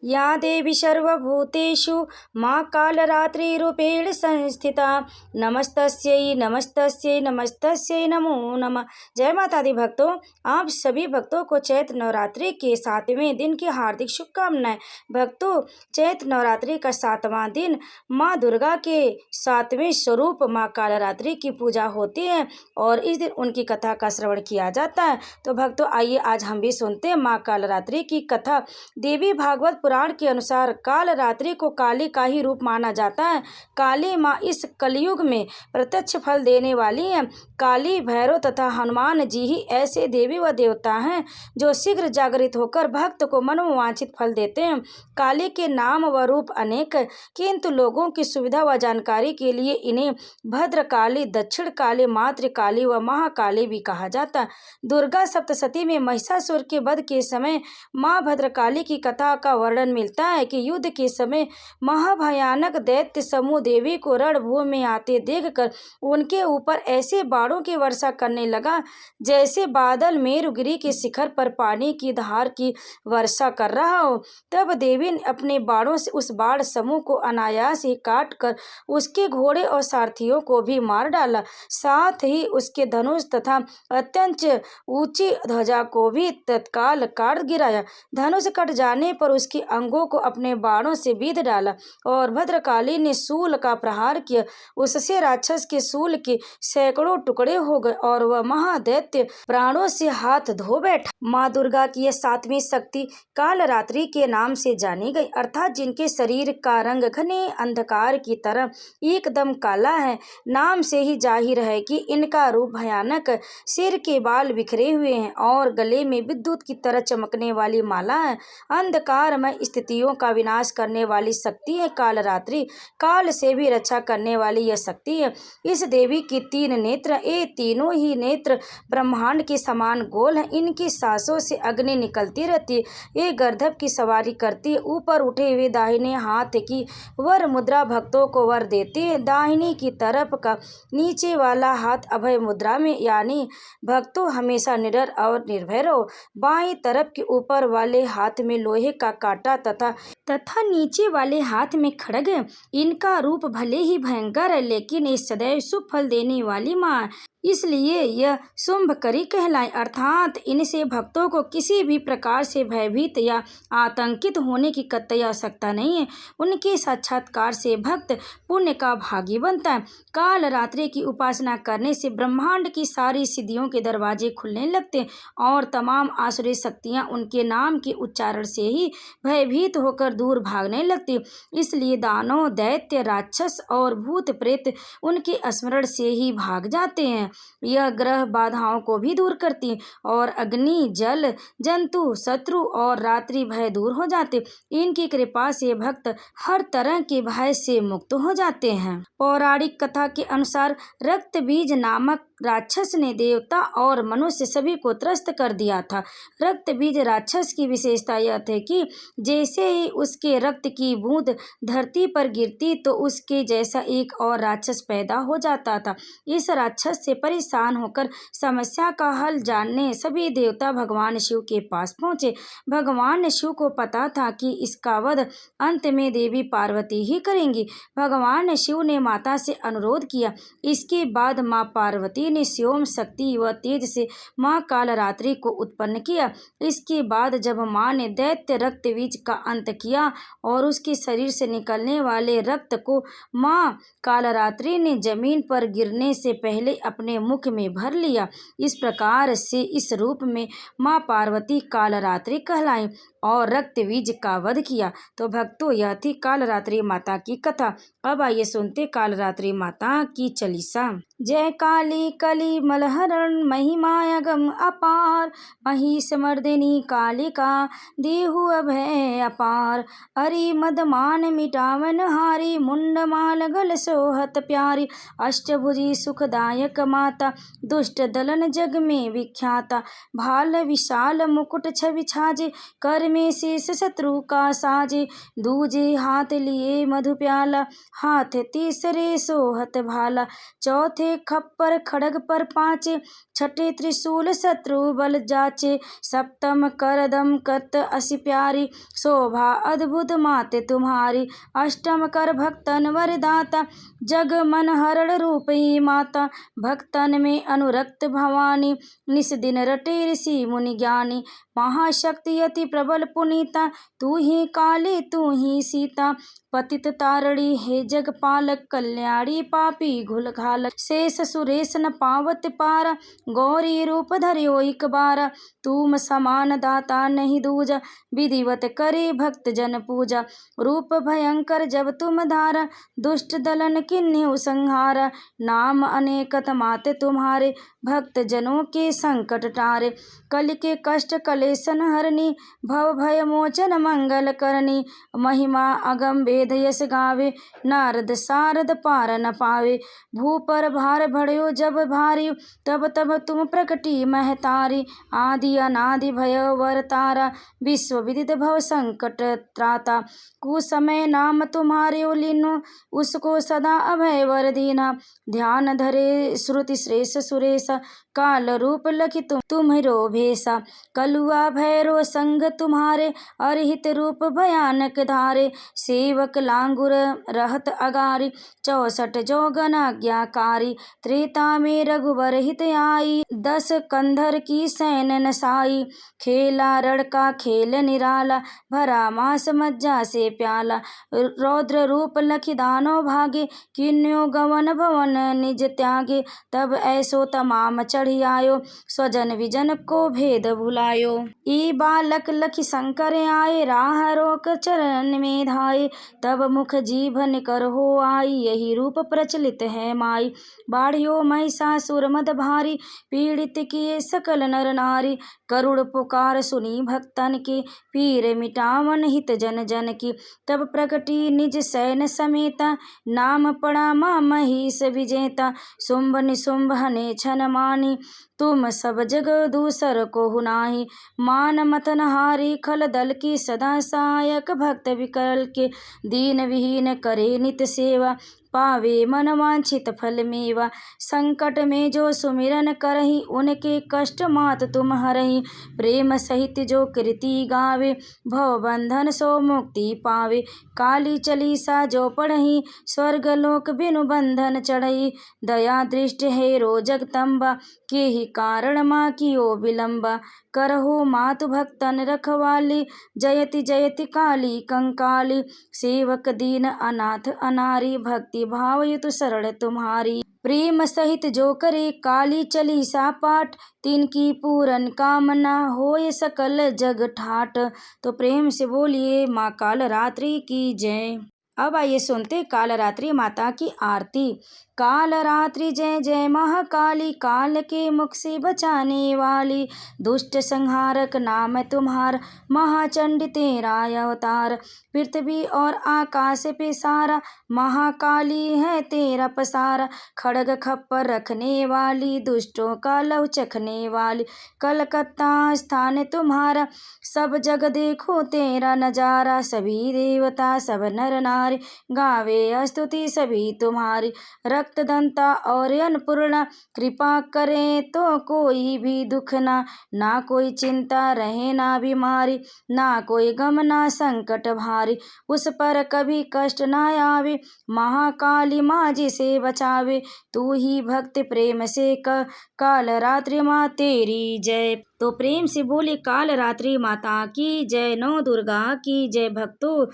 या देवी सर्वभूतेषु माँ कालरात्रिरूपेण संस्थिता नमस्तस्यै नमस्तस्यै नमस्तस्यै नमो नमः। जय माता दी भक्तों, आप सभी भक्तों को चैत्र नवरात्रि के 7वें दिन की हार्दिक शुभकामनाएं। भक्तों, चैत्र नवरात्रि का 7वां दिन माँ दुर्गा के 7वें स्वरूप माँ कालरात्रि की पूजा होती है और इस दिन उनकी कथा का श्रवण किया जाता है। तो भक्तों, आइए आज हम भी सुनते हैं माँ कालरात्रि की कथा। देवी भागवत पुराण के अनुसार कालरात्रि को काली का ही रूप माना जाता है। काली माँ इस कलयुग में प्रत्यक्ष फल देने वाली हैं। काली, भैरव तथा हनुमान जी ही ऐसे देवी व देवता हैं जो शीघ्र जागृत होकर भक्त को मनोवांछित फल देते हैं। काली के नाम व रूप अनेक है, किंतु लोगों की सुविधा व जानकारी के लिए इन्हें भद्रकाली, दक्षिण काली, मातृकाली व महाकाली भी कहा जाता है। दुर्गा सप्तशती में महिषासुर के वध के समय माँ भद्रकाली की कथा का वर्णन मिलता है कि युद्ध के समय महाभयानक दैत्य समूह देवी को रणभूमि में आते देखकर उनके ऊपर ऐसे बाणों की वर्षा करने लगा जैसे बादल मेरुगिरी के शिखर पर पानी की धार की वर्षा कर रहा हो। तब देवी ने अपने बाणों से उस बाण समूह को अनायास ही काट कर उसके घोड़े और सारथियों को भी मार डाला। साथ ही उसके धनुष तथा अत्यंत ऊंची ध्वजा को भी तत्काल काट गिराया। धनुष कट जाने पर उसके अंगों को अपने बाणों से बीध डाला और भद्रकाली ने शूल का प्रहार किया। उससे राक्षस के शूल के सैकड़ों टुकड़े हो गए और वह महादैत्य प्राणों से हाथ धो बैठा। माँ दुर्गा की यह 7वीं शक्ति कालरात्रि के नाम से जानी गई, अर्थात जिनके शरीर का रंग घने अंधकार की तरह एकदम काला है। नाम से ही जाहिर है कि इनका रूप भयानक, सिर के बाल बिखरे हुए हैं और गले में विद्युत की तरह चमकने वाली माला है। अंधकारमय स्थितियों का विनाश करने वाली शक्ति है कालरात्रि। काल से भी रक्षा करने वाली यह शक्ति है। इस देवी की 3 नेत्र, ये तीनों ही नेत्र ब्रह्मांड के समान गोल हैं। इनकी सांसों से अग्नि निकलती रहती है। ये गर्दभ की सवारी करती है। ऊपर उठे हुए दाहिने हाथ की वर मुद्रा भक्तों को वर देती है। दाहिनी की तरफ का नीचे वाला हाथ अभय मुद्रा में, यानी भक्तों हमेशा निडर और निर्भय रहो। बाईं तरफ के ऊपर वाले हाथ में लोहे का कांटा तथा नीचे वाले हाथ में खड्ग है। इनका रूप भले ही भयंकर है, लेकिन ये सदैव शुभ फल देने वाली माँ, इसलिए यह शुंभकरी कहलाए, अर्थात इनसे भक्तों को किसी भी प्रकार से भयभीत या आतंकित होने की कतई आवश्यकता नहीं है। उनके साक्षात्कार से भक्त पुण्य का भागी बनता है। कालरात्रि की उपासना करने से ब्रह्मांड की सारी सिद्धियों के दरवाजे खुलने लगते हैं और तमाम आसुरी शक्तियाँ उनके नाम के उच्चारण से ही भयभीत होकर दूर भागने लगती। इसलिए दानव, दैत्य, राक्षस और भूत प्रेत उनके स्मरण से ही भाग जाते हैं। यह ग्रह बाधाओं को भी दूर करती और अग्नि, जल, जंतु, शत्रु और रात्रि भय दूर हो जाते। इनकी कृपा से भक्त हर तरह के भय से मुक्त हो जाते हैं। पौराणिक कथा के अनुसार रक्त बीज नामक राक्षस ने देवता और मनुष्य सभी को त्रस्त कर दिया था। रक्त बीज राक्षस की विशेषता यह थी कि जैसे ही उसके रक्त की बूंद धरती पर गिरती तो उसके जैसा एक और राक्षस पैदा हो जाता था। इस राक्षस से परेशान होकर समस्या का हल जानने सभी देवता भगवान शिव के पास पहुंचे। भगवान शिव को पता था कि इसका वध अंत में देवी पार्वती ही करेंगी। भगवान शिव ने माता से अनुरोध किया। इसके बाद माँ पार्वती ने सोम शक्ति व तेज से माँ कालरात्रि को उत्पन्न किया। इसके बाद जब माँ ने दैत्य रक्त बीज का अंत किया और उसके शरीर से निकलने वाले रक्त को माँ कालरात्रि ने जमीन पर गिरने से पहले अपने मुख में भर लिया। इस प्रकार से इस रूप में माँ पार्वती कालरात्रि कहलाई और रक्त बीज का वध किया। तो भक्तों, यह थी कालरात्रि माता की कथा। अब आइए सुनते कालरात्रि माता की चालीसा। जय काली कली मलहरण महिमायगम अपार, महिषमर्दिनी कालिका देहु अभय अपार। अरि मदमान मिटावन हारी, मुंडमाल गल सोहत प्यारी। अष्टभुजी सुखदायक माता, दुष्ट दलन जग में विख्याता। भाल विशाल मुकुट छवि छाजे, कर में शेष शत्रु का साजे, दूजे हाथ लिए मधु प्याला, हाथ तीसरे सोहत भाला, चौथे खप्पर खड़ग पर पाँचे, छठे त्रिशूल शत्रु बल जाचे, सप्तम करदम कत असी प्यारी, शोभा अद्भुत माते तुम्हारी, अष्टम कर भक्तन वरदाता, जग मन हरण रूपी माता, भक्तन में अनुरक्त भवानी, निस दिन रटे ऋषि मुनि ज्ञानी, महाशक्ति अति प्रबल पुनीता, तू ही काली तू ही सीता, पतित तारणी हे जगपालक, कल्याणी पापी घुल घालक, शेष सुरेश न पावत पारा, गौरी रूप धर्यो एक बारा, तुम समान दाता नहीं दूजा, विधिवत करे भक्त जन पूजा, रूप भयंकर जब तुम धारा, दुष्ट दलन किन्हीं संहारा, नाम अनेकत माते तुम्हारे, भक्त जनों के संकट टारे, कल के कष्ट कलेशन हरनी, भव भय मोचन मंगल करनी, महिमा अगम वेद यस गावे, नारद सारद पार न पावे, भू पर भार भड़यो जब भारी, तब तब तुम प्रकटी महतारी, आदि अनादि भय वर तारा, विश्व विदित भव संकट त्राता, कुसमय नाम तुम्हारे लीनो, उसको सदा अभय वर दीना, ध्यान धरे श्रुति श्रेष्ठ सुरेश, काल रूप लखि तुम्हरो भेसा, कलुआ भैरो संग तुम्हारे, अरहित रूप भयानक धारे, सेवक लांगुर रहत अगारी, 64 जोगन आज्ञाकारी, त्रेता में रघुवर हित आई, 10 कंधर की सैन नसाई, खेला रण का खेल निराला, भरा मास मज्जा से प्याला, रौद्र रूप लखि दानव भागे, किन्यो गवन भवन निज त्यागे, तब ऐसो तमाम चढ़ी आयो, स्वजन विजन को भेद भुलायो, ई बालक लखि शंकर आए, राह रोक चरण में धाये, तब मुख जीभ निकर हो आई, यही रूप प्रचलित है माई, बाढ़ियो महिषासुर मद भारी, पीड़ित किए सकल नर नारी, करुण पुकार सुनी भक्तन के, पीर मिटावन हित जन जन की, तब प्रकटी निज सैन समेता, नाम पड़ा माँ महिष विजेता, शुंभ निशुंभ हने छन मानी, तुम सब जग दूसर को हुनाही, मान मतन हारी खल दल की, सदा सहायक भक्त विकल के, दीन विहीन करे नित सेवा, पावे मन वांछित फल मेवा, संकट में जो सुमिरन करही, उनके कष्ट मात तुम हरही, प्रेम सहित जो कृति गावे, भव बंधन सो मुक्ति पावे, काली चालीसा जो पढ़ही, स्वर्ग लोक बिनु बंधन चढ़ई, दया दृष्टि है रो जगदम्बा, के ही कारण माँ कियो विलंबा, करहु मातु भक्तन रखवाली, जयति जयति काली कंकाली, सेवक दीन अनाथ अनारी, भक्ति भाव युत शरण तुम्हारी, प्रेम सहित जो करे काली चालीसा पाठ, तिनकी पूरन कामना होय सकल जग ठाट। तो प्रेम से बोलिए माँ काल रात्रि की जय। अब आइए सुनते काल रात्रि माता की आरती। काल रात्रि जय जय महाकाली, काल के मुख से बचाने वाली, दुष्ट संहारक नाम है तुम्हारा, महाचंडी तेरा अवतार, पृथ्वी और आकाश पे सारा, महाकाली है तेरा पसारा, खड़ग खप्पर रखने वाली, दुष्टों का लव चखने वाली, कलकत्ता स्थान तुम्हारा, सब जग देखो तेरा नजारा, सभी देवता सब नर नारी, गावे स्तुति सभी तुम्हारी, रक्तदंता और अन्नपूर्णा, कृपा करें तो कोई भी दुख ना कोई चिंता रहे ना बीमारी, ना कोई गम ना संकट भारी, उस पर कभी कष्ट ना आवे, महाकाली माँ जिसे बचावे, तू ही भक्ति प्रेम से काल रात्रि माँ तेरी जय। तो प्रेम से बोले काल रात्रि माता की जय। नौ दुर्गा की जय। भक्तों,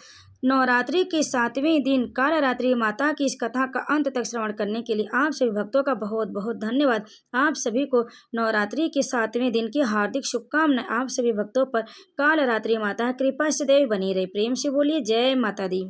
नवरात्रि के 7वें दिन काल रात्रि माता की इस कथा का अंत तक श्रवण करने के लिए आप सभी भक्तों का बहुत बहुत धन्यवाद। आप सभी को नवरात्रि के 7वें दिन की हार्दिक शुभकामनाएं। आप सभी भक्तों पर काल रात्रि माता कृपा सदैव बनी रहे। प्रेम से बोलिए जय माता दी।